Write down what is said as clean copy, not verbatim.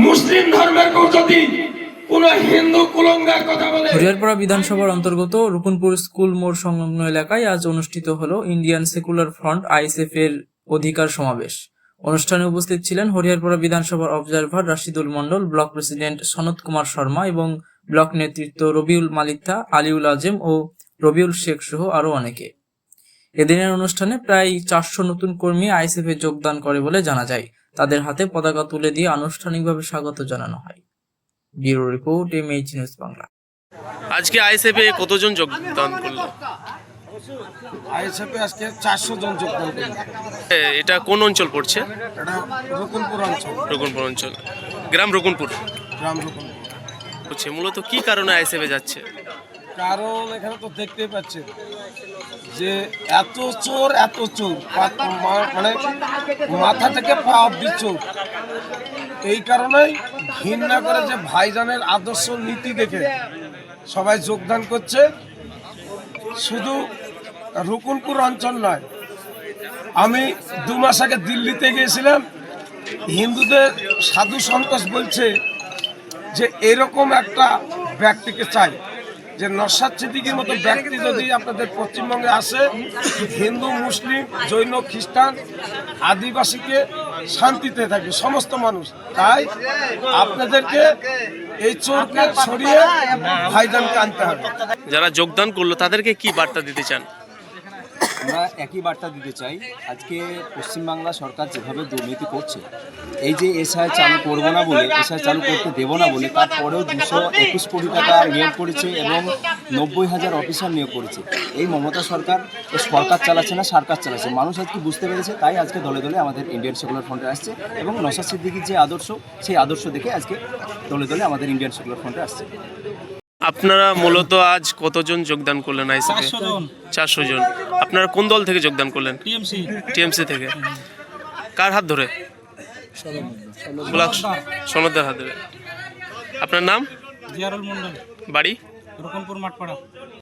মুসলিম ধর্মের কেউ যদি কোন হিন্দু কুলঙ্গার কথা বলে। হরিহরপাড়া বিধানসভার অন্তর্গত রুকুনপুর স্কুল মোড় সংলগ্ন এলাকায় আজ অনুষ্ঠিত হলো ইন্ডিয়ান সেকুলার ফ্রন্ট আইএসএফ এর অধিকার সমাবেশ। অনুষ্ঠানে উপস্থিত ছিলেন হরিহরপাড়া বিধানসভার অবজারভার রাশিদুল মণ্ডল, ব্লক প্রেসিডেন্ট সনৎ কুমার শর্মা এবং ব্লক নেতৃত্ব রবিউল মালিথা, আলিউল আজম ও রবিউল শেখ সহ আরো অনেকে। এদিনের অনুষ্ঠানে প্রায় 400 নতুন কর্মী আইএসএফ এ যোগদান করে বলে জানা যায়। তাদের হাতে পতাকা তুলে দিয়ে আনুষ্ঠানিকভাবে স্বাগত জানানো হয়। Bureau report, MH news Bangla. আজকে আইএসএফ এ কতজন যোগদান করলো? আইএসএফে আজকে 400 জন যোগদান করলো। এটা কোন অঞ্চল পড়ছে? এটা রকুনপুর অঞ্চল। রকুনপুর অঞ্চল, গ্রাম রকুনপুর গ্রাম রকুনপুর হচ্ছে। মূলত কি কারণে আইএসএফ এ যাচ্ছে? কারণ এখানে তো দেখতেই পাচ্ছেন যে এত চোর মানে মাথা থেকে পা অব্দি চোর। এই কারণেই ঘৃণা করে যে ভাইজানের আদর্শ নীতি দেখে সবাই যোগদান করছে। শুধু রকুনপুর অঞ্চল নয়, আমি 2 মাস আগে দিল্লিতে গিয়েছিলাম। হিন্দুদের সাধু সন্তোষ বলছে যে এরকম একটা ব্যক্তিকে চাই, যে নওশাদ সিদ্দিকীর মতো ব্যক্তি যদি আপনাদের পশ্চিমবঙ্গে আসে, হিন্দু, মুসলিম, জৈন, খ্রিস্টান, আদিবাসীকে শান্তিতে থাকবে সমস্ত মানুষ। তাই আপনাদেরকে এই চোরকে সরিয়ে ভাইজানকে আনতে হবে। যারা যোগদান করলো তাদেরকে কি বার্তা দিতে চান? আমরা একই বার্তা দিতে চাই, আজকে পশ্চিমবাংলা সরকার যেভাবে দুর্নীতি করছে, এই যে এসআই চালু করবো না বলে, এসআই চালু করতে দেবো না বলে, তারপরেও 221 কোটি টাকা নিয়োগ করেছে এবং 90,000 অফিসার নিয়োগ করেছে। এই মমতা সরকার সরকার চালাচ্ছে না, সরকার চালাচ্ছে। মানুষ আজকে বুঝতে পেরেছে, তাই আজকে দলে দলে আমাদের ইন্ডিয়ান সেকুলার ফ্রন্টে আসছে এবং নওশাদ সিদ্দিকীর যে আদর্শ, সেই আদর্শ দেখে আজকে দলে দলে আমাদের ইন্ডিয়ান সেকুলার ফ্রন্টে আসছে। আপনারা মূলত আজ কতজন যোগদান করলেন আইএসএফ এ? 400 জন। আপনারা কোন দল থেকে যোগদান করলেন? টিএমসি থেকে। কার হাত ধরে? সনদের হাত ধরে। আপনার নাম? জিয়ারুল মন্ডল, বাড়ি? রকমপুর মাঠপাড়া।